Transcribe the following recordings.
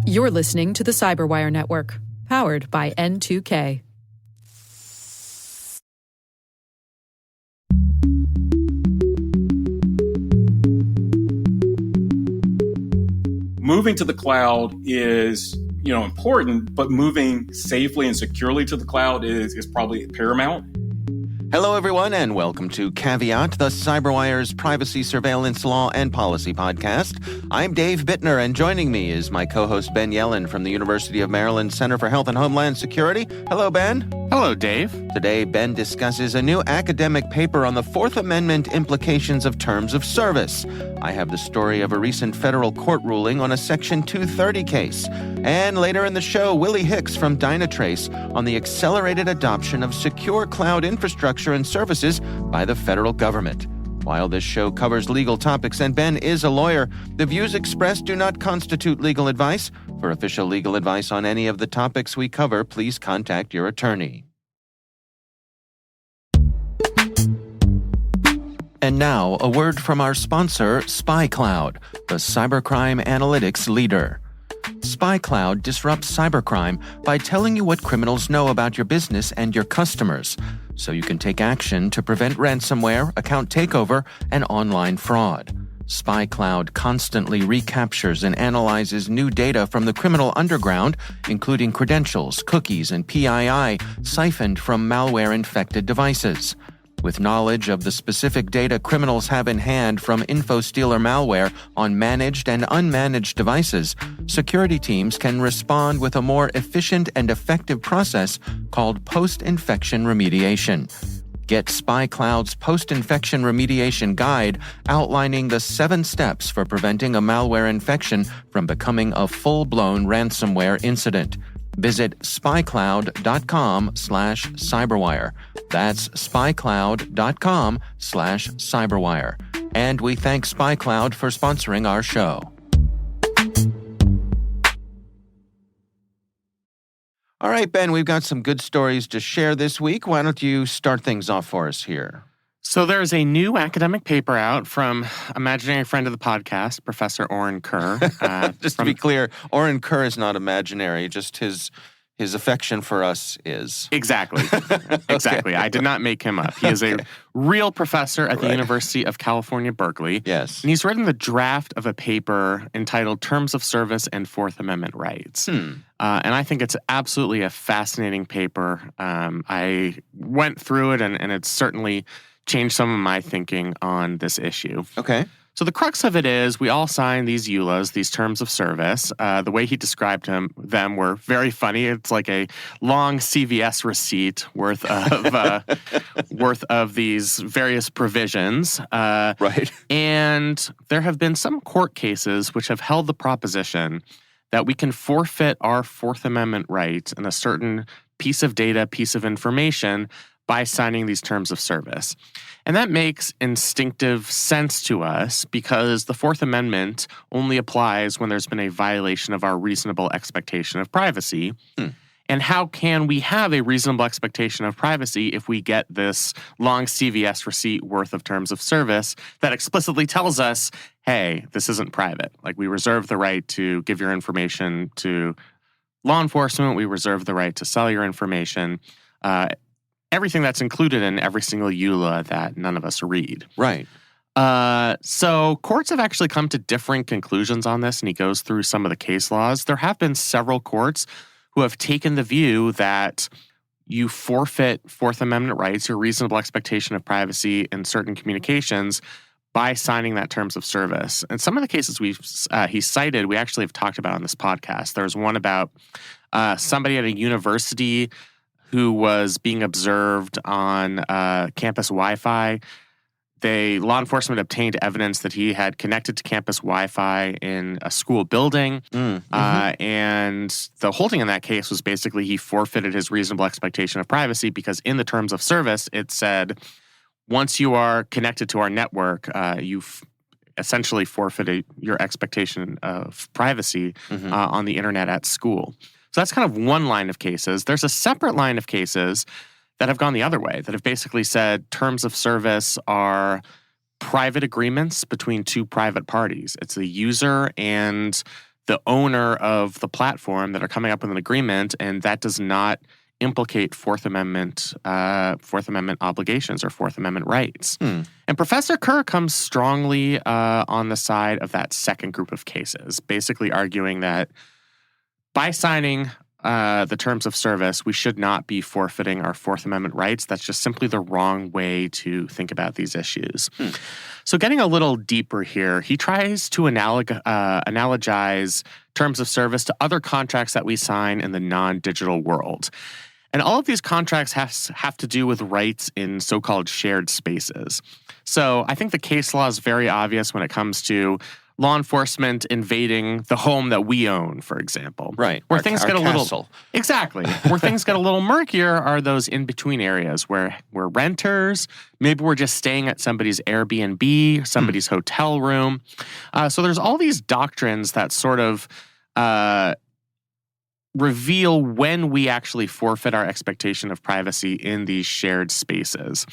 You're listening to the Cyberwire Network, powered by N2K. Moving to the cloud is, important, but moving safely and securely to the cloud is probably paramount. Hello, everyone, and welcome to Caveat, the Cyberwire's privacy, surveillance, law, and policy podcast. I'm Dave Bittner, and joining me is my co-host Ben Yellen from the University of Maryland Center for Health and Homeland Security. Hello, Ben. Hello, Dave. Today, Ben discusses a new academic paper on the Fourth Amendment implications of terms of service. I have the story of a recent federal court ruling on a Section 230 case. And later in the show, Willie Hicks from Dynatrace on the accelerated adoption of secure cloud infrastructure and services by the federal government. While this show covers legal topics and Ben is a lawyer, the views expressed do not constitute legal advice. For official legal advice on any of the topics we cover, please contact your attorney. And now, a word from our sponsor, SpyCloud, the cybercrime analytics leader. SpyCloud disrupts cybercrime by telling you what criminals know about your business and your customers, so you can take action to prevent ransomware, account takeover, and online fraud. SpyCloud constantly recaptures and analyzes new data from the criminal underground, including credentials, cookies, and PII siphoned from malware-infected devices. With knowledge of the specific data criminals have in hand from InfoStealer malware on managed and unmanaged devices, security teams can respond with a more efficient and effective process called post-infection remediation. Get SpyCloud's post-infection remediation guide outlining the 7 steps for preventing a malware infection from becoming a full-blown ransomware incident. Visit spycloud.com/cyberwire. That's spycloud.com/cyberwire. And we thank SpyCloud for sponsoring our show. All right, Ben, we've got some good stories to share this week. Why don't you start things off for us here? So there's a new academic paper out from imaginary friend of the podcast, Professor Oren Kerr. Just to be clear, Oren Kerr is not imaginary, just his affection for us is. Exactly. Exactly. Okay. I did not make him up. He is a real professor at the University of California, Berkeley. Yes. And he's written the draft of a paper entitled Terms of Service and Fourth Amendment Rights. And I think it's absolutely a fascinating paper. I went through it, and it's certainly changed some of my thinking on this issue. Okay. So the crux of it is we all sign these EULAs, these terms of service. The way he described them were very funny. It's like a long CVS receipt worth of these various provisions. Right. And there have been some court cases which have held the proposition that we can forfeit our Fourth Amendment rights in a certain piece of data, piece of information by signing these terms of service. And that makes instinctive sense to us because the Fourth Amendment only applies when there's been a violation of our reasonable expectation of privacy. And how can we have a reasonable expectation of privacy if we get this long CVS receipt worth of terms of service that explicitly tells us, hey, this isn't private. Like, we reserve the right to give your information to law enforcement. We reserve the right to sell your information. Everything that's included in every single EULA that none of us read. Right. So courts have actually come to different conclusions on this, and he goes through some of the case laws. There have been several courts who have taken the view that you forfeit Fourth Amendment rights, your reasonable expectation of privacy in certain communications, by signing that terms of service. And some of the cases he cited, we actually have talked about on this podcast. There's one about somebody at a university who was being observed on campus Wi-Fi. Law enforcement obtained evidence that he had connected to campus Wi-Fi in a school building. And the holding in that case was basically he forfeited his reasonable expectation of privacy because in the terms of service, it said, once you are connected to our network, you've essentially forfeited your expectation of privacy on the internet at school. So that's kind of one line of cases. There's a separate line of cases that have gone the other way, that have basically said terms of service are private agreements between two private parties. It's the user and the owner of the platform that are coming up with an agreement, and that does not implicate Fourth Amendment obligations or Fourth Amendment rights. And Professor Kerr comes strongly on the side of that second group of cases, basically arguing that by signing the terms of service, we should not be forfeiting our Fourth Amendment rights. That's just simply the wrong way to think about these issues. So getting a little deeper here, he tries to analogize terms of service to other contracts that we sign in the non-digital world. And all of these contracts have to do with rights in so-called shared spaces. So I think the case law is very obvious when it comes to law enforcement invading the home that we own, for example. Right. Where things get a little castle. Exactly. Where things get a little murkier are those in-between areas where we're renters, maybe we're just staying at somebody's Airbnb, somebody's hotel room. So there's all these doctrines that sort of reveal when we actually forfeit our expectation of privacy in these shared spaces.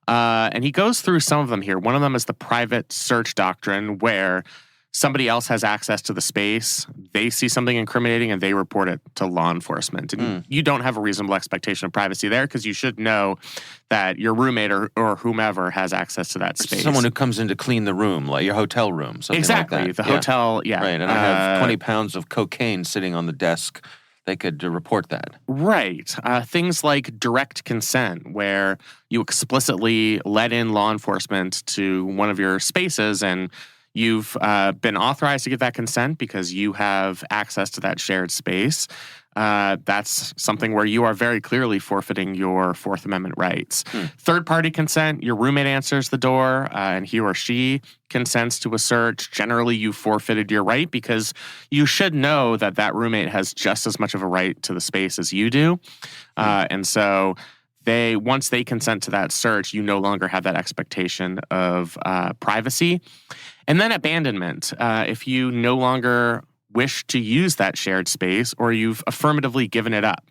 And he goes through some of them here. One of them is the private search doctrine, where somebody else has access to the space, they see something incriminating, and they report it to law enforcement. And you don't have a reasonable expectation of privacy there because you should know that your roommate or whomever has access to that space. Someone who comes in to clean the room, like your hotel room, something exactly. like that. The hotel, yeah. Right, and I have 20 pounds of cocaine sitting on the desk. They could report that. Right. Things like direct consent, where you explicitly let in law enforcement to one of your spaces and you've been authorized to give that consent because you have access to that shared space. That's something where you are very clearly forfeiting your Fourth Amendment rights. Third-party consent, your roommate answers the door and he or she consents to a search. Generally, you forfeited your right because you should know that that roommate has just as much of a right to the space as you do. And so once they consent to that search, you no longer have that expectation of privacy. And then abandonment. If you no longer wish to use that shared space, or you've affirmatively given it up.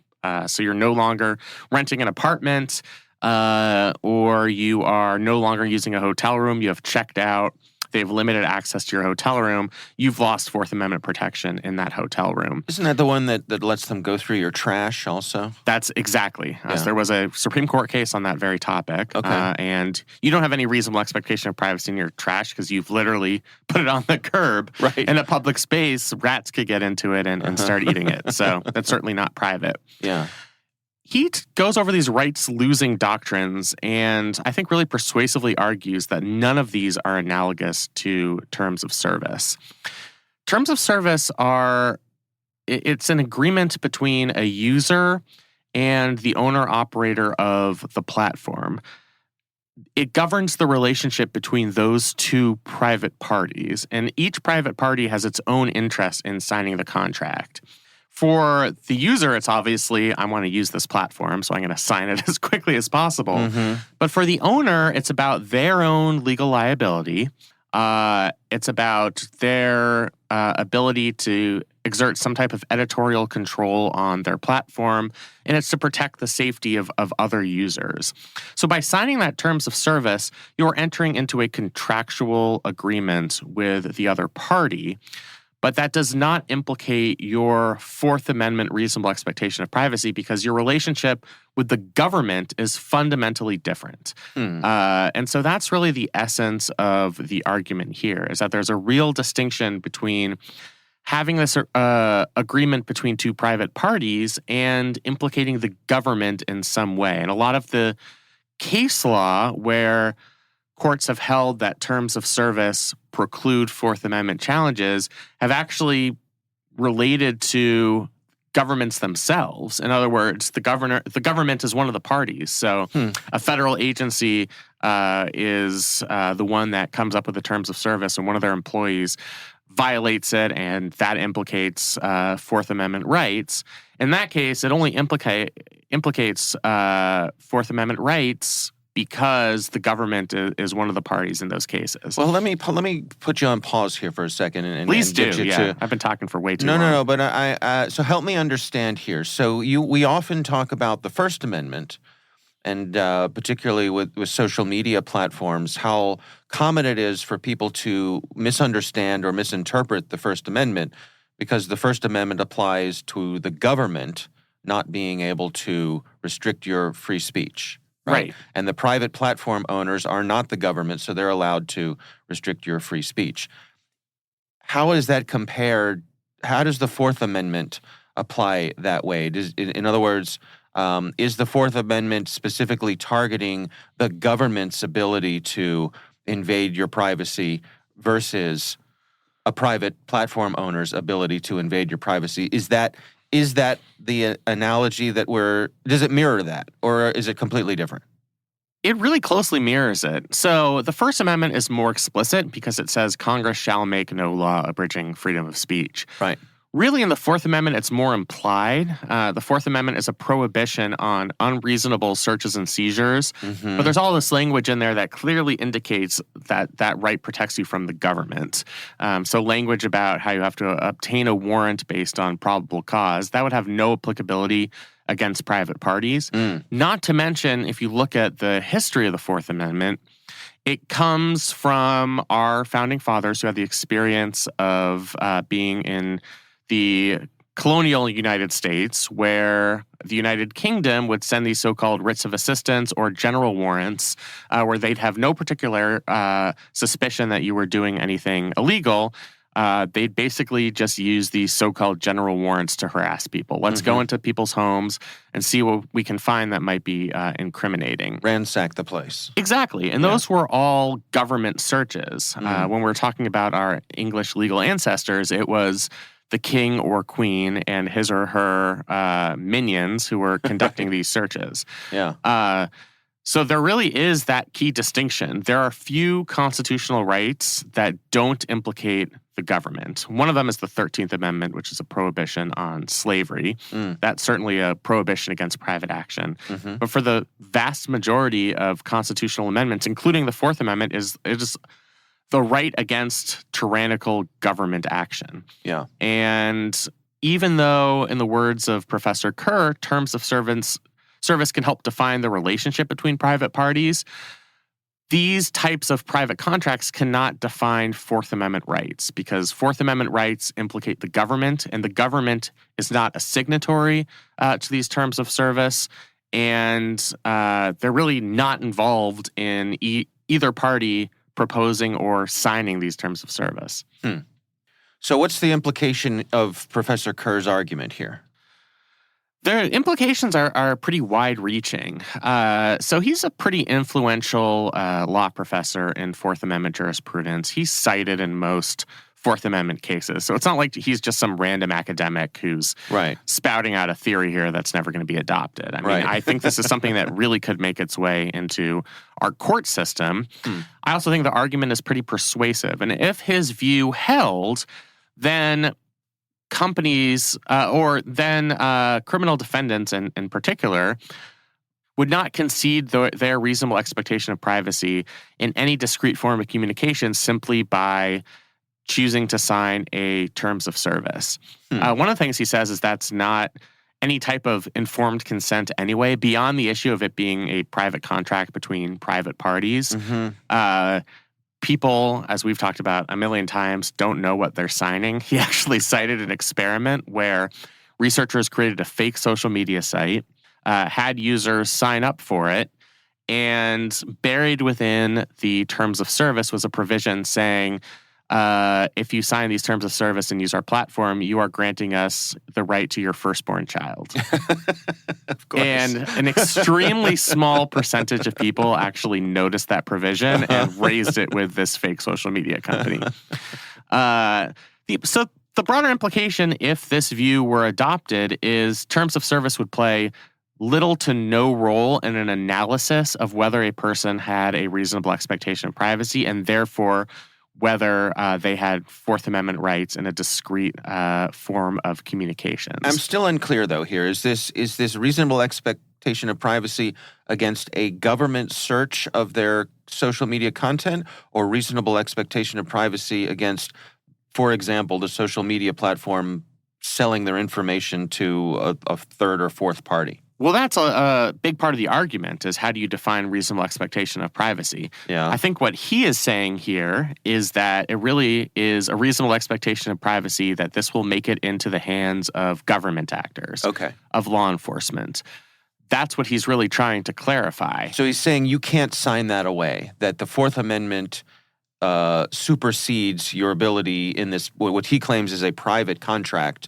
So you're no longer renting an apartment, or you are no longer using a hotel room. You have checked out. They've limited access to your hotel room. You've lost Fourth Amendment protection in that hotel room. Isn't that the one that lets them go through your trash also? That's exactly. So there was a Supreme Court case on that very topic. Okay. And you don't have any reasonable expectation of privacy in your trash because you've literally put it on the curb. Right. In a public space, rats could get into it and start eating it. So that's certainly not private. Yeah. He goes over these rights-losing doctrines and I think really persuasively argues that none of these are analogous to terms of service. Terms of service it's an agreement between a user and the owner-operator of the platform. It governs the relationship between those two private parties, and each private party has its own interest in signing the contract. For the user, it's obviously, I want to use this platform, so I'm going to sign it as quickly as possible. But for the owner, it's about their own legal liability. It's about their ability to exert some type of editorial control on their platform, and it's to protect the safety of other users. So by signing that terms of service, you're entering into a contractual agreement with the other party. But that does not implicate your Fourth Amendment reasonable expectation of privacy because your relationship with the government is fundamentally different. And so that's really the essence of the argument here, is that there's a real distinction between having this agreement between two private parties and implicating the government in some way. And a lot of the case law where courts have held that terms of service preclude Fourth Amendment challenges have actually related to governments themselves. In other words, the government is one of the parties. So a federal agency is the one that comes up with the terms of service, and one of their employees violates it, and that implicates Fourth Amendment rights. In that case, it only implicates Fourth Amendment rights because the government is one of the parties in those cases. Well, let me put you on pause here for a second, and please and do. get you Yeah, to. I've been talking for way too long. No. But I so help me understand here. So we often talk about the First Amendment, and particularly with social media platforms, how common it is for people to misunderstand or misinterpret the First Amendment because the First Amendment applies to the government not being able to restrict your free speech. Right. And the private platform owners are not the government, so they're allowed to restrict your free speech. How is that compared? How does the Fourth Amendment apply that way? In other words, is the Fourth Amendment specifically targeting the government's ability to invade your privacy versus a private platform owner's ability to invade your privacy? Is that the analogy does it mirror that, or is it completely different? It really closely mirrors it. So the First Amendment is more explicit because it says Congress shall make no law abridging freedom of speech. Right. Really, in the Fourth Amendment, it's more implied. The Fourth Amendment is a prohibition on unreasonable searches and seizures. Mm-hmm. But there's all this language in there that clearly indicates that that right protects you from the government. So language about how you have to obtain a warrant based on probable cause, that would have no applicability against private parties. Not to mention, if you look at the history of the Fourth Amendment, it comes from our founding fathers who had the experience of being in the colonial United States, where the United Kingdom would send these so-called writs of assistance or general warrants, where they'd have no particular suspicion that you were doing anything illegal. They'd basically just use these so-called general warrants to harass people. Let's go into people's homes and see what we can find that might be incriminating. Ransack the place. Exactly. And those were all government searches. When we're talking about our English legal ancestors, it was the king or queen and his or her minions who were conducting these searches. Yeah. So there really is that key distinction. There are few constitutional rights that don't implicate the government. One of them is the 13th Amendment, which is a prohibition on slavery. That's certainly a prohibition against private action. But for the vast majority of constitutional amendments, including the Fourth Amendment, it is the right against tyrannical government action. Yeah. And even though, in the words of Professor Kerr, terms of service can help define the relationship between private parties, these types of private contracts cannot define Fourth Amendment rights because Fourth Amendment rights implicate the government, and the government is not a signatory to these terms of service, and they're really not involved in either party proposing or signing these terms of service. So what's the implication of Professor Kerr's argument here? The implications are pretty wide-reaching. So he's a pretty influential law professor in Fourth Amendment jurisprudence. He's cited in most Fourth Amendment cases. So it's not like he's just some random academic who's spouting out a theory here that's never going to be adopted. I mean, I think this is something that really could make its way into our court system. I also think the argument is pretty persuasive. And if his view held, then companies criminal defendants in particular would not concede their reasonable expectation of privacy in any discrete form of communication simply by choosing to sign a terms of service. One of the things he says is that's not any type of informed consent anyway, beyond the issue of it being a private contract between private parties. People, as we've talked about a million times, don't know what they're signing. He actually cited an experiment where researchers created a fake social media site, had users sign up for it, and buried within the terms of service was a provision saying, if you sign these terms of service and use our platform, you are granting us the right to your firstborn child. Of course. And an extremely small percentage of people actually noticed that provision and raised it with this fake social media company. So the broader implication, if this view were adopted, is terms of service would play little to no role in an analysis of whether a person had a reasonable expectation of privacy and therefore whether they had Fourth Amendment rights in a discrete form of communications. I'm still unclear, though, here. Is this reasonable expectation of privacy against a government search of their social media content or reasonable expectation of privacy against, for example, the social media platform selling their information to a third or fourth party? Well, that's a big part of the argument is how do you define reasonable expectation of privacy? Yeah. I think what he is saying here is that it really is a reasonable expectation of privacy that this will make it into the hands of government actors, of law enforcement. That's what he's really trying to clarify. So he's saying you can't sign that away, that the Fourth Amendment supersedes your ability in this, what he claims is a private contract.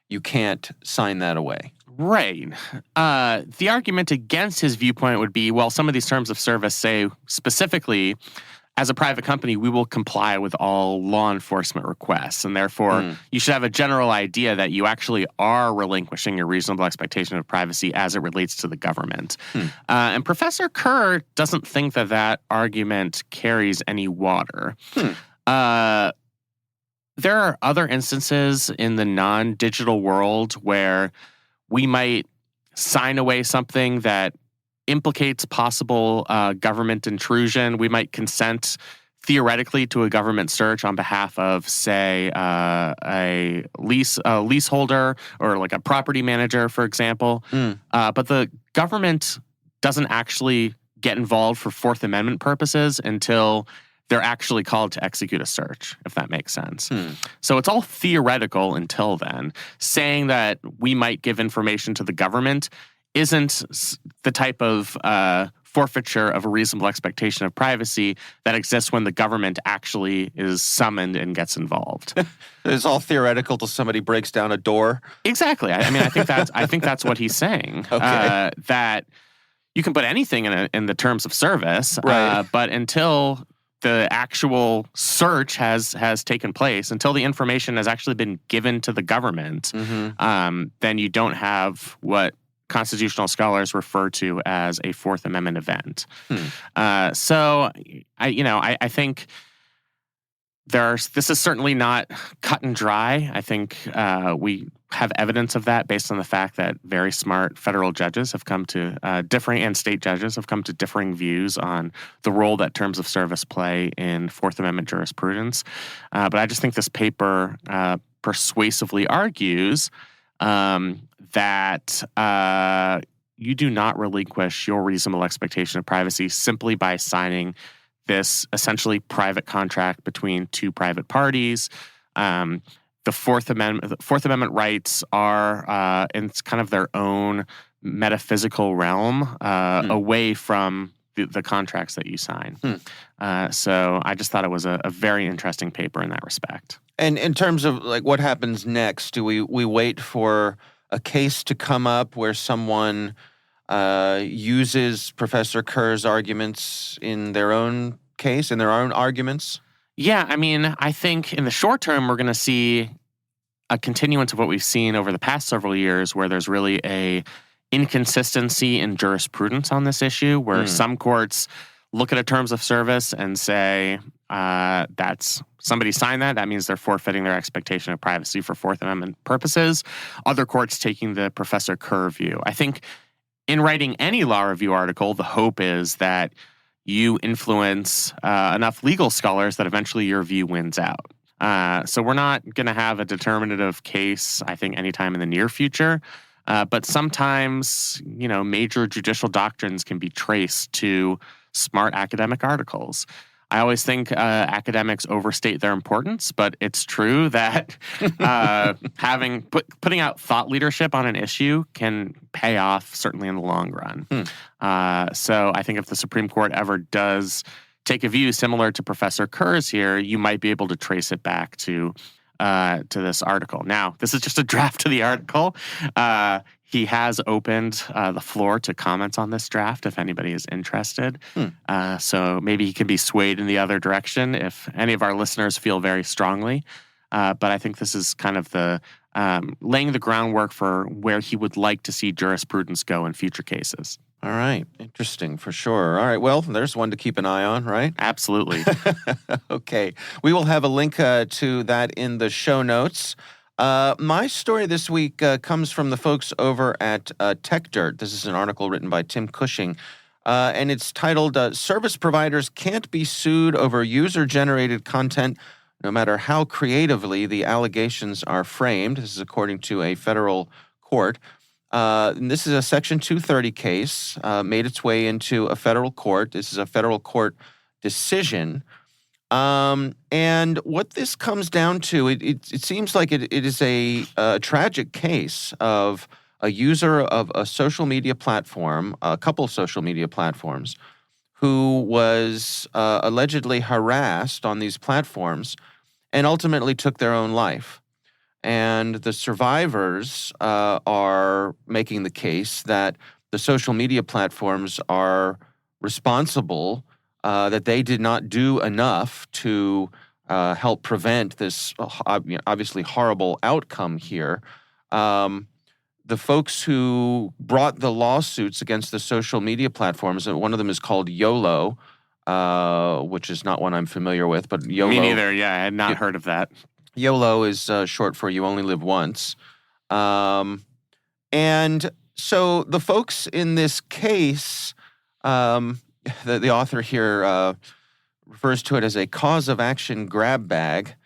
You can't sign that away. Right. The argument against his viewpoint would be, well, some of these terms of service say specifically, as a private company, we will comply with all law enforcement requests. And therefore, you should have a general idea that you actually are relinquishing your reasonable expectation of privacy as it relates to the government. And Professor Kerr doesn't think that that argument carries any water. There are other instances in the non-digital world where we might sign away something that implicates possible government intrusion. We might consent theoretically to a government search on behalf of, say, a leaseholder or like a property manager, for example. But the government doesn't actually get involved for Fourth Amendment purposes until they're actually called to execute a search, if that makes sense. So it's all theoretical until then. Saying that we might give information to the government isn't the type of forfeiture of a reasonable expectation of privacy that exists when the government actually is summoned and gets involved. It's all theoretical till somebody breaks down a door. Exactly. I mean, I think that's what he's saying. That you can put anything in the terms of service, but until the actual search has taken place, until the information has actually been given to the government, then you don't have what constitutional scholars refer to as a Fourth Amendment event. So I think this is certainly not cut and dry. I think we have evidence of that based on the fact that very smart federal judges have come to and state judges have come to differing views on the role that terms of service play in Fourth Amendment jurisprudence. But I just think this paper persuasively argues that you do not relinquish your reasonable expectation of privacy simply by signing this essentially private contract between two private parties. The Fourth Amendment rights are in kind of their own metaphysical realm, away from the contracts that you sign. So I just thought it was a very interesting paper in that respect. And in terms of like what happens next, do we wait for a case to come up where someone uses Professor Kerr's arguments in their own case, in their own arguments? Yeah, I mean, I think in the short term, we're going to see a continuance of what we've seen over the past several years, where there's really a inconsistency in jurisprudence on this issue, where some courts look at a terms of service and say, that's somebody signed that means they're forfeiting their expectation of privacy for Fourth Amendment purposes. Other courts taking the Professor Kerr view. I think in writing any law review article, the hope is that you influence enough legal scholars that eventually your view wins out. So we're not going to have a determinative case, I think, anytime in the near future. But sometimes, major judicial doctrines can be traced to smart academic articles. I always think academics overstate their importance, but it's true that putting out thought leadership on an issue can pay off, certainly in the long run. So I think if the Supreme Court ever does take a view similar to Professor Kerr's here, you might be able to trace it back to this article. Now, this is just a draft of the article. He has opened the floor to comments on this draft if anybody is interested. So maybe he can be swayed in the other direction if any of our listeners feel very strongly. But I think this is kind of the laying the groundwork for where he would like to see jurisprudence go in future cases. All right. Interesting, for sure. All right. Well, there's one to keep an eye on, right? Absolutely. Okay. We will have a link to that in the show notes. My story this week comes from the folks over at TechDirt. This is an article written by Tim Cushing, and it's titled, Service Providers Can't Be Sued Over User-Generated Content, No Matter How Creatively the Allegations Are Framed. This is according to a federal court. And this is a Section 230 case, made its way into a federal court. This is a federal court decision. And what this comes down to, it seems like it is a tragic case of a user of a social media platform, a couple of social media platforms, who was allegedly harassed on these platforms and ultimately took their own life. And the survivors are making the case that the social media platforms are responsible, that they did not do enough to help prevent this obviously horrible outcome here. The folks who brought the lawsuits against the social media platforms, and one of them is called YOLO, which is not one I'm familiar with, but YOLO. Me neither. Yeah, I had not heard of that. YOLO is short for You Only Live Once. And so the folks in this case, the author here refers to it as a cause of action grab bag.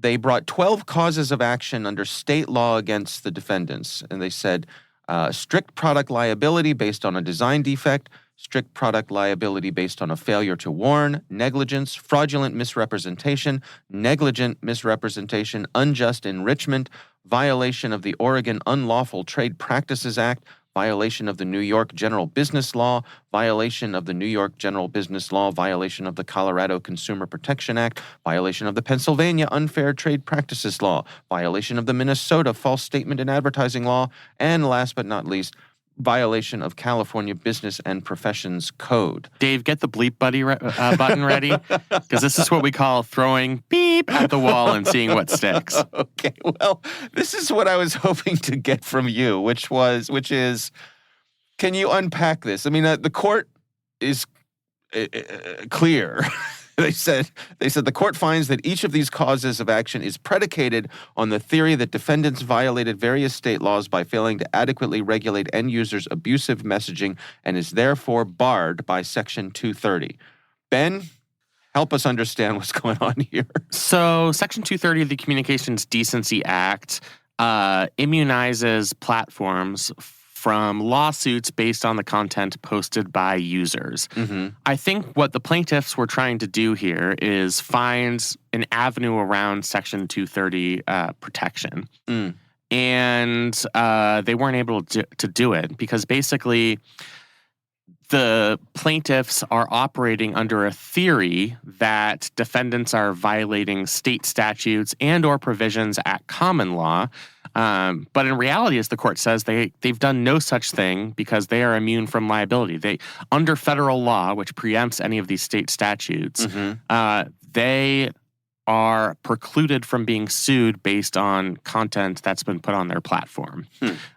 They brought 12 causes of action under state law against the defendants. And they said strict product liability based on a design defect, strict product liability based on a failure to warn, negligence, fraudulent misrepresentation, negligent misrepresentation, unjust enrichment, violation of the Oregon Unlawful Trade Practices Act, violation of the New York General Business Law, violation of the New York General Business Law, violation of the Colorado Consumer Protection Act, violation of the Pennsylvania Unfair Trade Practices Law, violation of the Minnesota False Statement in Advertising Law, and last but not least, violation of California Business and Professions Code. Dave, get the bleep buddy button ready, because this is what we call throwing beep at the wall and seeing what sticks. Okay, well, this is what I was hoping to get from you, which is, can you unpack this? I mean, the court is clear. They said the court finds that each of these causes of action is predicated on the theory that defendants violated various state laws by failing to adequately regulate end users' abusive messaging and is therefore barred by Section 230. Ben, help us understand what's going on here. So Section 230 of the Communications Decency Act immunizes platforms from lawsuits based on the content posted by users. Mm-hmm. I think what the plaintiffs were trying to do here is find an avenue around Section 230 protection. And they weren't able to do it because basically the plaintiffs are operating under a theory that defendants are violating state statutes and or provisions at common law. But in reality, as the court says, they've done no such thing because they are immune from liability. Under federal law, which preempts any of these state statutes, they are precluded from being sued based on content that's been put on their platform.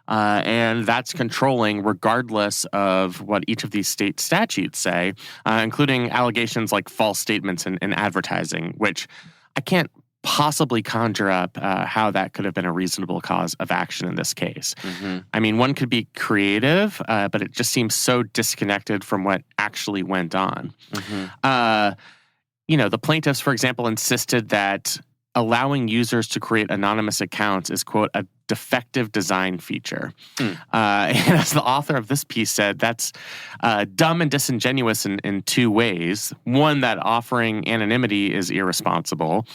And that's controlling regardless of what each of these state statutes say, including allegations like false statements in advertising, which I can't possibly conjure up how that could have been a reasonable cause of action in this case. I mean, one could be creative, but it just seems so disconnected from what actually went on. The plaintiffs, for example, insisted that allowing users to create anonymous accounts is, quote, a defective design feature. And as the author of this piece said, that's dumb and disingenuous in two ways. One, that offering anonymity is irresponsible,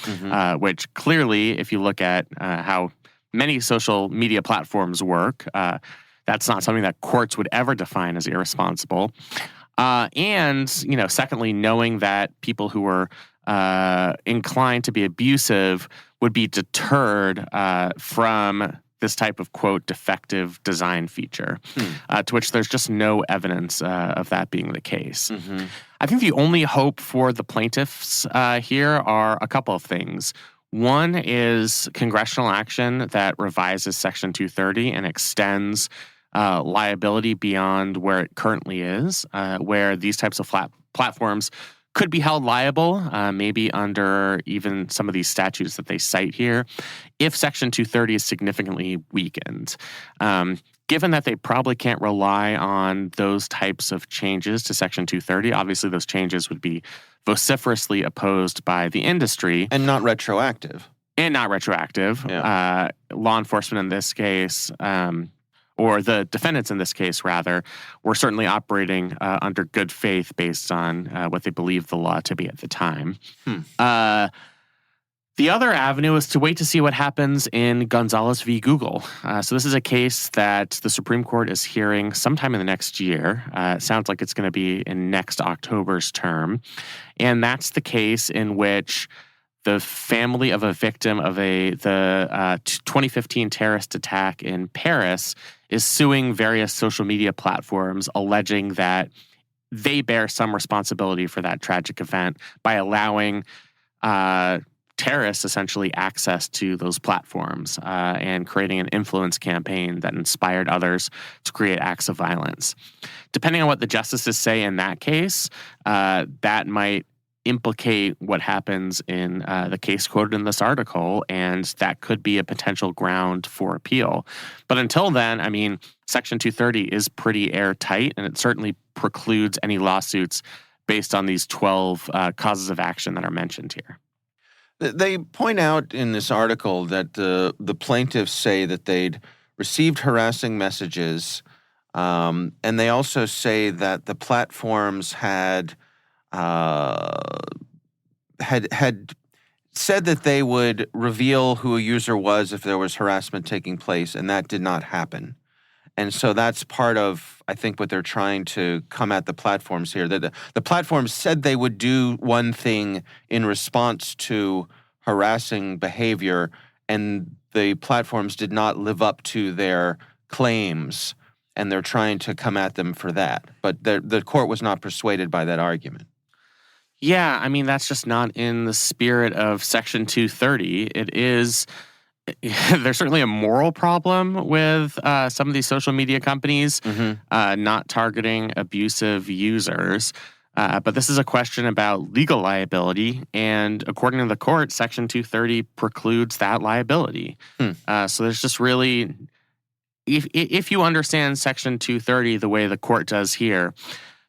which clearly, if you look at how many social media platforms work, that's not something that courts would ever define as irresponsible. And secondly, knowing that people who were inclined to be abusive would be deterred from this type of, quote, defective design feature, to which there's just no evidence of that being the case. I think the only hope for the plaintiffs here are a couple of things. One is congressional action that revises Section 230 and extends liability beyond where it currently is, where these types of platforms could be held liable, maybe under even some of these statutes that they cite here, if Section 230 is significantly weakened. Given that they probably can't rely on those types of changes to Section 230, obviously those changes would be vociferously opposed by the industry. And not retroactive. Yeah. Law enforcement in this case or the defendants in this case, rather, were certainly operating under good faith based on what they believed the law to be at the time. The other avenue is to wait to see what happens in Gonzalez v. Google. So this is a case that the Supreme Court is hearing sometime in the next year. It sounds like it's going to be in next October's term. And that's the case in which the family of a victim of the 2015 terrorist attack in Paris is suing various social media platforms, alleging that they bear some responsibility for that tragic event by allowing terrorists essentially access to those platforms and creating an influence campaign that inspired others to create acts of violence. Depending on what the justices say in that case, that might implicate what happens in the case quoted in this article, and that could be a potential ground for appeal. But until then, I mean, Section 230 is pretty airtight, and it certainly precludes any lawsuits based on these 12 causes of action that are mentioned here. They point out in this article that the plaintiffs say that they'd received harassing messages, and they also say that the platforms had said that they would reveal who a user was if there was harassment taking place, and that did not happen. And so that's part of, I think, what they're trying to come at the platforms here. That the platforms said they would do one thing in response to harassing behavior, and the platforms did not live up to their claims, and they're trying to come at them for that. But the court was not persuaded by that argument. Yeah, I mean, that's just not in the spirit of Section 230. It is... There's certainly a moral problem with some of these social media companies not targeting abusive users. But this is a question about legal liability. And according to the court, Section 230 precludes that liability. So there's just really, if you understand Section 230 the way the court does here,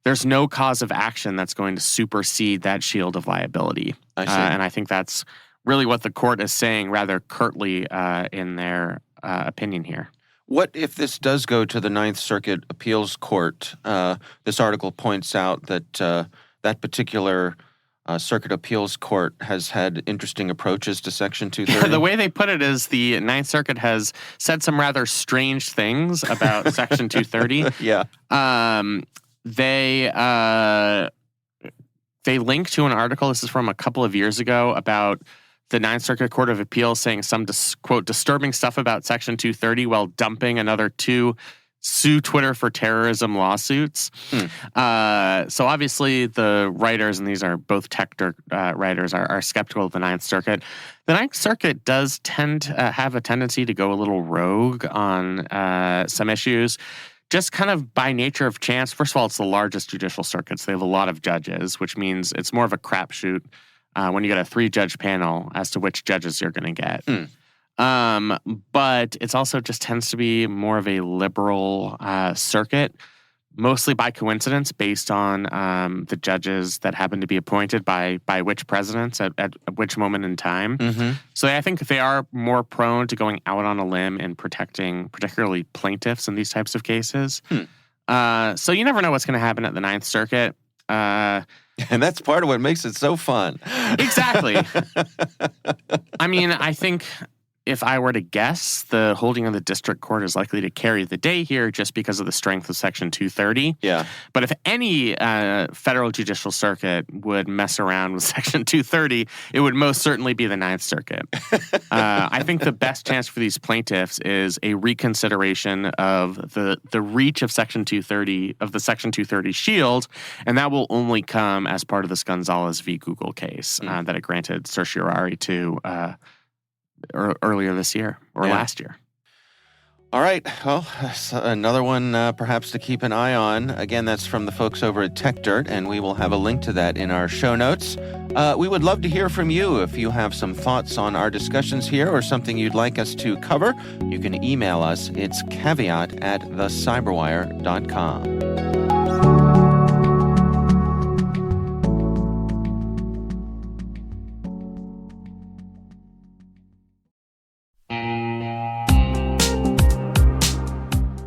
there's no cause of action that's going to supersede that shield of liability. I see. And I think that's really what the court is saying rather curtly in their opinion here. What if this does go to the Ninth Circuit Appeals Court? This article points out that that particular Circuit Appeals Court has had interesting approaches to Section 230. The way they put it is the Ninth Circuit has said some rather strange things about Section 230. Yeah. They link to an article, this is from a couple of years ago, about the Ninth Circuit Court of Appeals saying some, quote, disturbing stuff about Section 230 while dumping another 2 sue Twitter for terrorism lawsuits. So obviously the writers, and these are both tech writers, are skeptical of the Ninth Circuit. The Ninth Circuit does tend to have a tendency to go a little rogue on some issues, just kind of by nature of chance. First of all, it's the largest judicial circuit, so they have a lot of judges, which means it's more of a crapshoot when you get a 3-judge panel as to which judges you're going to get. But it's also just tends to be more of a liberal circuit, mostly by coincidence, based on the judges that happen to be appointed by which presidents at which moment in time. So I think they are more prone to going out on a limb and protecting particularly plaintiffs in these types of cases. So you never know what's going to happen at the Ninth Circuit. And that's part of what makes it so fun. Exactly. I mean, I think if I were to guess, the holding of the district court is likely to carry the day here just because of the strength of Section 230. Yeah. But if any federal judicial circuit would mess around with Section 230, it would most certainly be the Ninth Circuit. I think the best chance for these plaintiffs is a reconsideration of the reach of Section 230, of the Section 230 shield, and that will only come as part of this Gonzalez v. Google case that it granted certiorari to earlier this year or last year. All right. Well, another one perhaps to keep an eye on. Again, that's from the folks over at Tech Dirt, and we will have a link to that in our show notes. We would love to hear from you. If you have some thoughts on our discussions here or something you'd like us to cover, you can email us. It's caveat@thecyberwire.com.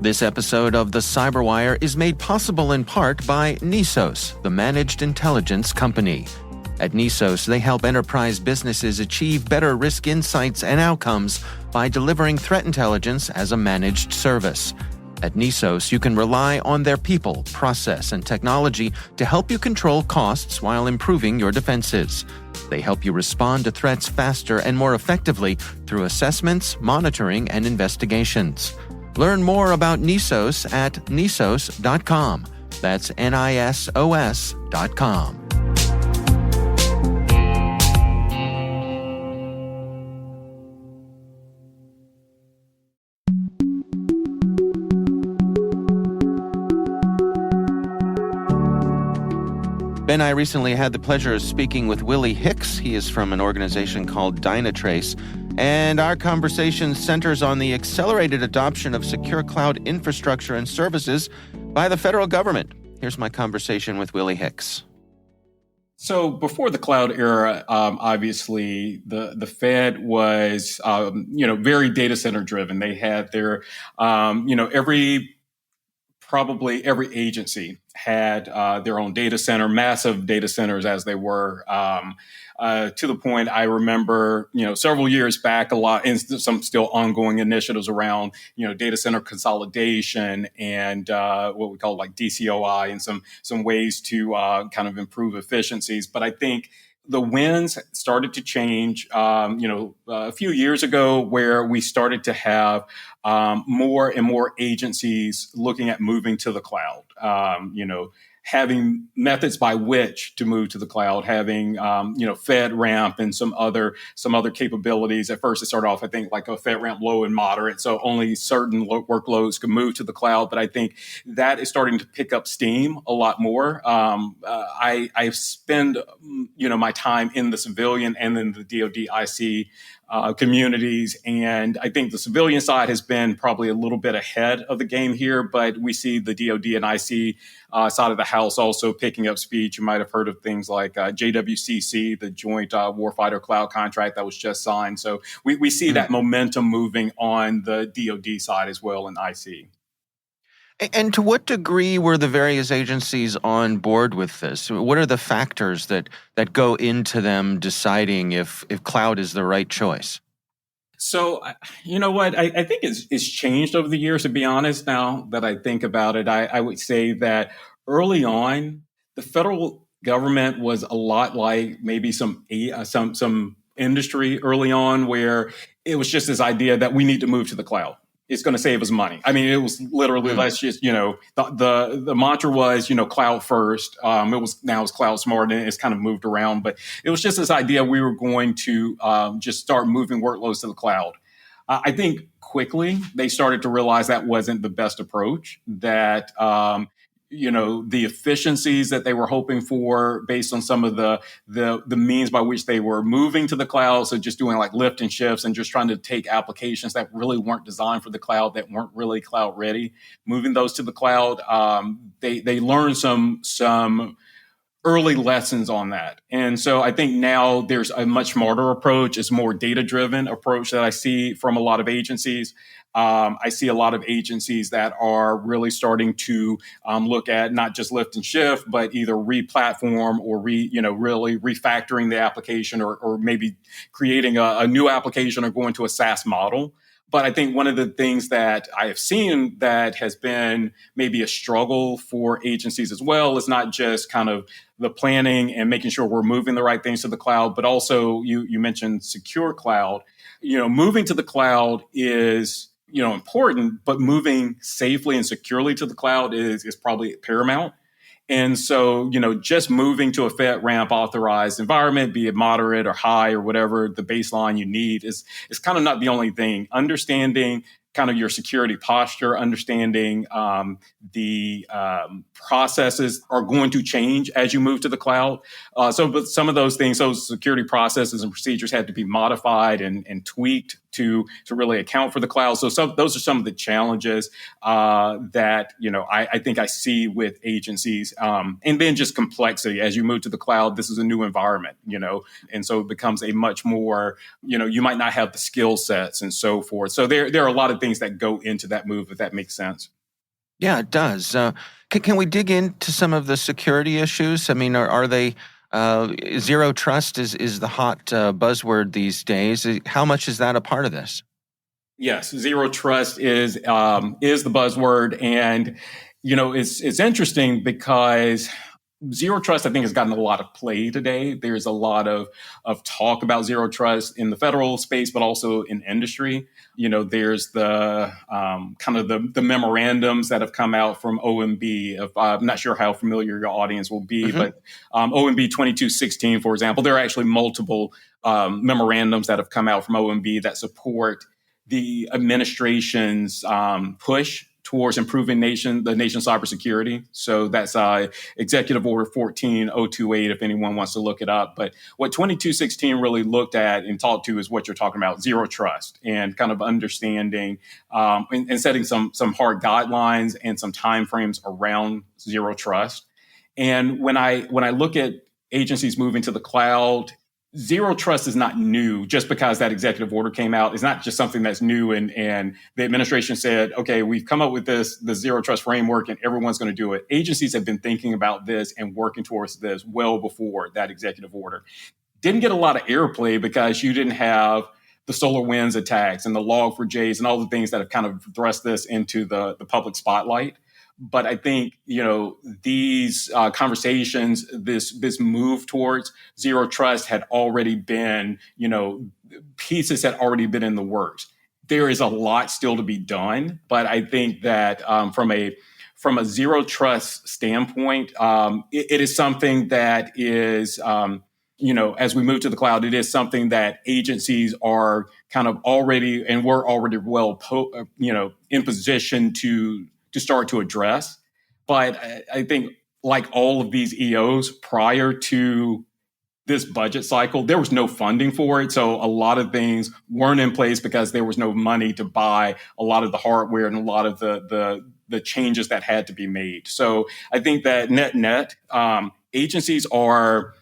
This episode of The Cyberwire is made possible in part by Nisos, the managed intelligence company. At Nisos, they help enterprise businesses achieve better risk insights and outcomes by delivering threat intelligence as a managed service. At Nisos, you can rely on their people, process, and technology to help you control costs while improving your defenses. They help you respond to threats faster and more effectively through assessments, monitoring, and investigations. Learn more about Nisos at nisos.com. That's NISOS.com. Ben and I recently had the pleasure of speaking with Willie Hicks. He is from an organization called Dynatrace, and our conversation centers on the accelerated adoption of secure cloud infrastructure and services by the federal government. Here's my conversation with Willie Hicks. So before the cloud era, obviously the Fed was, very data center driven. They had their, probably every agency had their own data center, massive data centers as they were, to the point I remember, several years back, a lot, and some still ongoing initiatives around, data center consolidation and what we call like DCOI and some ways to kind of improve efficiencies. But I think the winds started to change, a few years ago, where we started to have more and more agencies looking at moving to the cloud, having methods by which to move to the cloud, having, FedRAMP and some other capabilities. At first, it started off, I think, like a FedRAMP low and moderate. So only certain workloads could move to the cloud. But I think that is starting to pick up steam a lot more. I spend, my time in the civilian and in the DoD IC communities. And I think the civilian side has been probably a little bit ahead of the game here, but we see the DoD and IC side of the house also picking up speed. You might have heard of things like JWCC, the Joint Warfighter Cloud Contract that was just signed. So we see that momentum moving on the DoD side as well in IC. And to what degree were the various agencies on board with this? What are the factors that go into them deciding if cloud is the right choice? So, you know what? I think it's changed over the years, to be honest. Now that I think about it, I would say that early on, the federal government was a lot like maybe some industry early on, where it was just this idea that we need to move to the cloud. It's going to save us money. I mean, it was literally, let's just, the mantra was, cloud first. Now it's cloud smart, and it's kind of moved around. But it was just this idea we were going to just start moving workloads to the cloud. I think quickly they started to realize that wasn't the best approach, that the efficiencies that they were hoping for based on some of the means by which they were moving to the cloud. So just doing like lift and shifts and just trying to take applications that really weren't designed for the cloud, that weren't really cloud ready, moving those to the cloud. They learned some early lessons on that. And so I think now there's a much smarter approach. It's more data-driven approach that I see from a lot of agencies. I see a lot of agencies that are really starting to look at not just lift and shift, but either re-platform or really refactoring the application, or maybe creating a new application or going to a SaaS model. But I think one of the things that I have seen that has been maybe a struggle for agencies as well is not just kind of the planning and making sure we're moving the right things to the cloud, but also you mentioned secure cloud. Moving to the cloud is important, but moving safely and securely to the cloud is probably paramount. And so, just moving to a FedRAMP authorized environment, be it moderate or high or whatever the baseline you need, is kind of not the only thing. Understanding kind of your security posture, understanding the processes are going to change as you move to the cloud. But some of those things, those security processes and procedures had to be modified and tweaked to really account for the cloud. So those are some of the challenges that I think I see with agencies, and then just complexity as you move to the cloud. This is a new environment, and so it becomes a much more you might not have the skill sets and so forth. So there are a lot of things that go into that move, if that makes sense. Yeah, it does. Can we dig into some of the security issues? I mean, are they zero trust is the hot buzzword these days? How much is that a part of this? Yes, zero trust is the buzzword, and it's interesting because zero trust, I think, has gotten a lot of play today. There's a lot of talk about zero trust in the federal space, but also in industry. There's the kind of the memorandums that have come out from OMB. I'm not sure how familiar your audience will be, but OMB 2216, for example, there are actually multiple memorandums that have come out from OMB that support the administration's push towards improving the nation's cybersecurity. So that's Executive Order 14028, if anyone wants to look it up. But what 2216 really looked at and talked to is what you're talking about, zero trust, and kind of understanding and setting some hard guidelines and some timeframes around zero trust. And when I look at agencies moving to the cloud, zero trust is not new just because that executive order came out. It's not just something that's new and the administration said, okay, we've come up with the zero trust framework and everyone's going to do it. Agencies have been thinking about this and working towards this well before that executive order. Didn't get a lot of airplay because you didn't have the SolarWinds attacks and the Log4js and all the things that have kind of thrust this into the public spotlight. But I think, these conversations, this move towards zero trust had already been, pieces had already been in the works. There is a lot still to be done. But I think that from a zero trust standpoint, it is something that is, as we move to the cloud, it is something that agencies are kind of already, and we're already in position to start to address. But I think, like all of these EOs prior to this budget cycle, there was no funding for it. So a lot of things weren't in place because there was no money to buy a lot of the hardware and a lot of the changes that had to be made. So I think that net, agencies are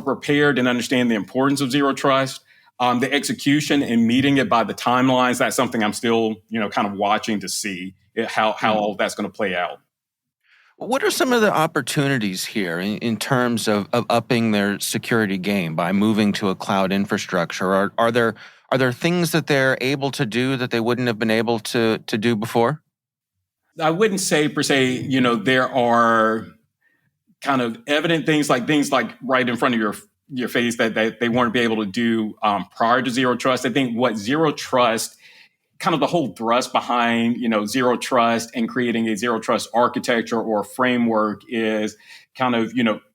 prepared and understand the importance of zero trust. The execution and meeting it by the timelines, that's something I'm still, kind of watching to see how all that's going to play out. What are some of the opportunities here in terms of upping their security game by moving to a cloud infrastructure? Are there things that they're able to do that they wouldn't have been able to do before? I wouldn't say per se, there are kind of evident things like right in front of your face that they weren't be able to do prior to zero trust. I think what zero trust, kind of the whole thrust behind, zero trust and creating a zero trust architecture or framework is kind of,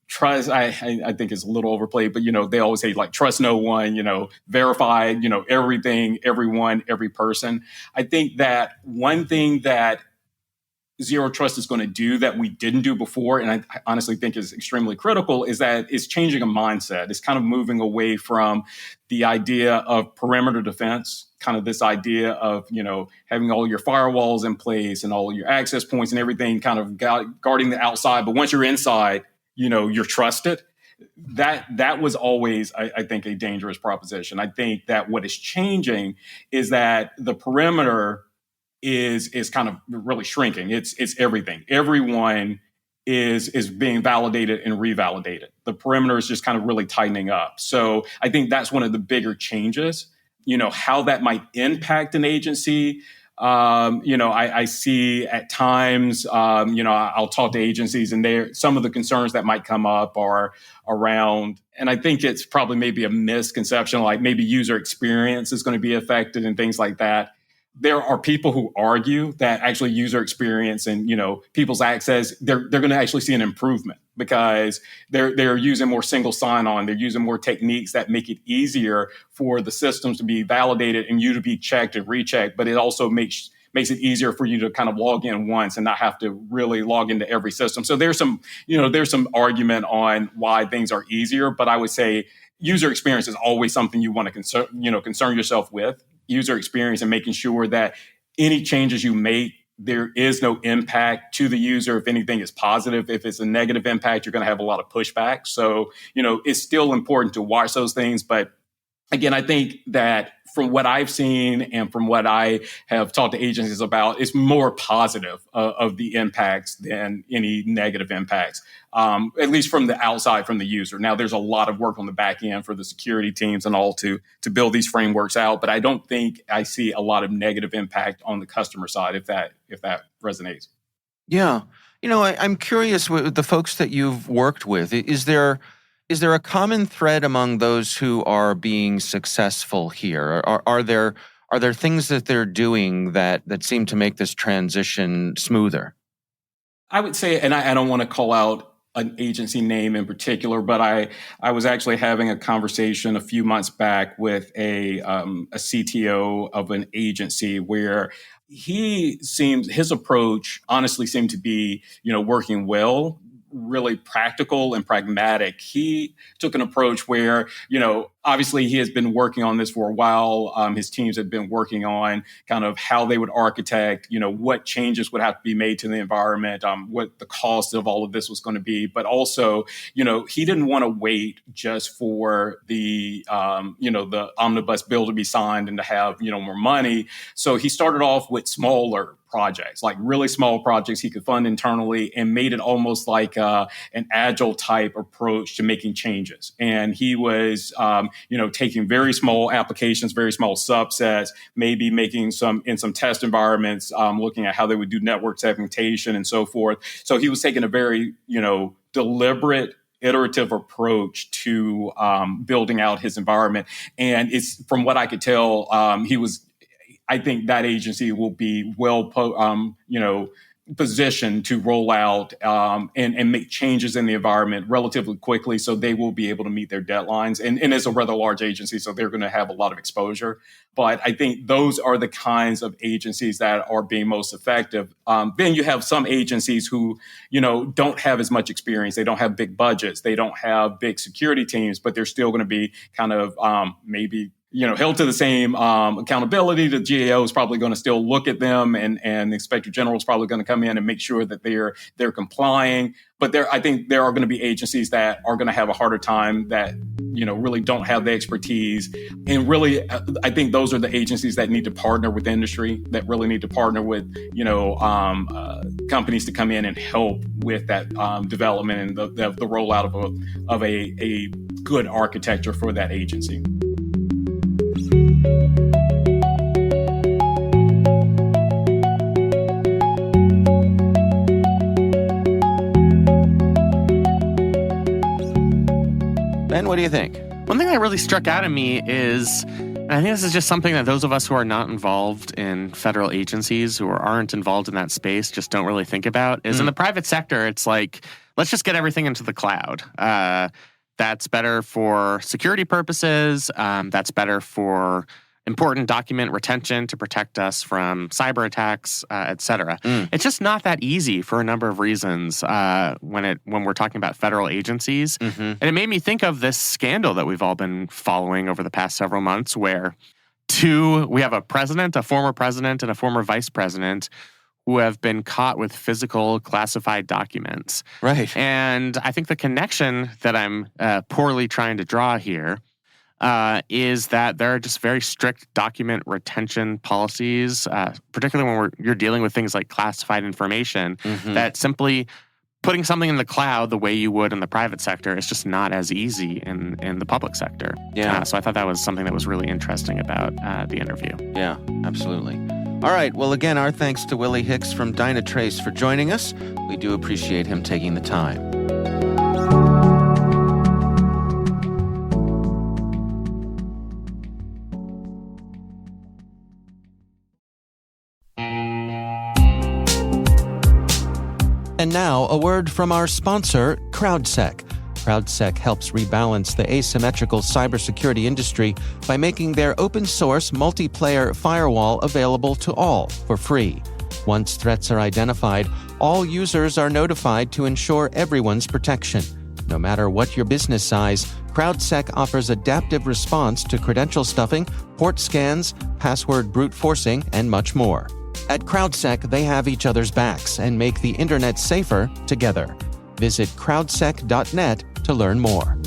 trust. I think is a little overplayed, but, they always say like trust no one, verify, everything, everyone, every person. I think that one thing that zero trust is going to do that we didn't do before, and I honestly think is extremely critical, is that it's changing a mindset. It's kind of moving away from the idea of perimeter defense, kind of this idea of, having all your firewalls in place and all your access points and everything kind of guarding the outside. But once you're inside, you're trusted. That was always, I think, a dangerous proposition. I think that what is changing is that the perimeter is kind of really shrinking. It's everything. Everyone is being validated and revalidated. The perimeter is just kind of really tightening up. So I think that's one of the bigger changes. How that might impact an agency. I see at times, I'll talk to agencies, and some of the concerns that might come up are around, and I think it's probably maybe a misconception, like maybe user experience is going to be affected and things like that. There are people who argue that actually user experience and, people's access, they're going to actually see an improvement because they're using more single sign-on. They're using more techniques that make it easier for the systems to be validated and you to be checked and rechecked. But it also makes it easier for you to kind of log in once and not have to really log into every system. So there's some argument on why things are easier. But I would say user experience is always something you want to concern yourself with. User experience and making sure that any changes you make, there is no impact to the user. If anything is positive, if it's a negative impact, you're going to have a lot of pushback. So, it's still important to watch those things. But again, I think that from what I've seen and from what I have talked to agencies about, it's more positive of the impacts than any negative impacts, at least from the outside, from the user. Now, there's a lot of work on the back end for the security teams and all to build these frameworks out, but I don't think I see a lot of negative impact on the customer side, if that resonates. Yeah. I'm curious with the folks that you've worked with, is there a common thread among those who are being successful here? Are there things that they're doing that seem to make this transition smoother? I would say, and I don't want to call out an agency name in particular, but I was actually having a conversation a few months back with a CTO of an agency where his approach honestly seemed to be, working well, really practical and pragmatic. He took an approach where, obviously he has been working on this for a while. His teams have been working on kind of how they would architect, what changes would have to be made to the environment, what the cost of all of this was going to be. But also, he didn't want to wait just for the omnibus bill to be signed and to have, more money. So he started off with smaller projects, like really small projects he could fund internally, and made it almost like an agile type approach to making changes. And he was, taking very small applications, very small subsets, maybe making some test environments, looking at how they would do network segmentation and so forth. So he was taking a very, deliberate, iterative approach to building out his environment. And it's, from what I could tell, I think that agency will be positioned to roll out and make changes in the environment relatively quickly, so they will be able to meet their deadlines. And it's a rather large agency, so they're going to have a lot of exposure. But I think those are the kinds of agencies that are being most effective. Then you have some agencies who, don't have as much experience. They don't have big budgets. They don't have big security teams, but they're still going to be kind of maybe held to the same accountability. The GAO is probably going to still look at them, and the Inspector General is probably going to come in and make sure that they're complying. But I think there are going to be agencies that are going to have a harder time, that really don't have the expertise. And really, I think those are the agencies that need to partner with industry, that really need to partner with companies to come in and help with that development and the rollout of a good architecture for that agency. Ben, what do you think? One thing that really struck out at me is, and I think this is just something that those of us who are not involved in federal agencies, who aren't involved in that space, just don't really think about, is in the private sector, it's like, let's just get everything into the cloud. That's better for security purposes. That's better for important document retention to protect us from cyber attacks, et cetera. It's just not that easy for a number of reasons when we're talking about federal agencies. And it made me think of this scandal that we've all been following over the past several months, where we have a former president and a former vice president who have been caught with physical classified documents. Right. And I think the connection that I'm poorly trying to draw here is that there are just very strict document retention policies, particularly when you're dealing with things like classified information, that simply putting something in the cloud the way you would in the private sector is just not as easy in the public sector. Yeah. So I thought that was something that was really interesting about the interview. Yeah, absolutely. All right. Well, again, our thanks to Willie Hicks from Dynatrace for joining us. We do appreciate him taking the time. And now, a word from our sponsor, CrowdSec. CrowdSec helps rebalance the asymmetrical cybersecurity industry by making their open-source multiplayer firewall available to all for free. Once threats are identified, all users are notified to ensure everyone's protection. No matter what your business size, CrowdSec offers adaptive response to credential stuffing, port scans, password brute forcing, and much more. At CrowdSec, they have each other's backs and make the internet safer together. Visit crowdsec.net to learn more.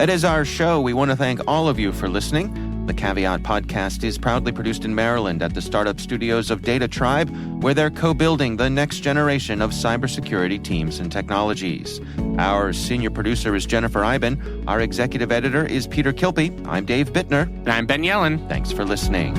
That is our show. We want to thank all of you for listening. The Caveat podcast is proudly produced in Maryland at the startup studios of Data Tribe, where they're co-building the next generation of cybersecurity teams and technologies. Our senior producer is Jennifer Iben. Our executive editor is Peter Kilpie. I'm Dave Bittner. And I'm Ben Yellen. Thanks for listening.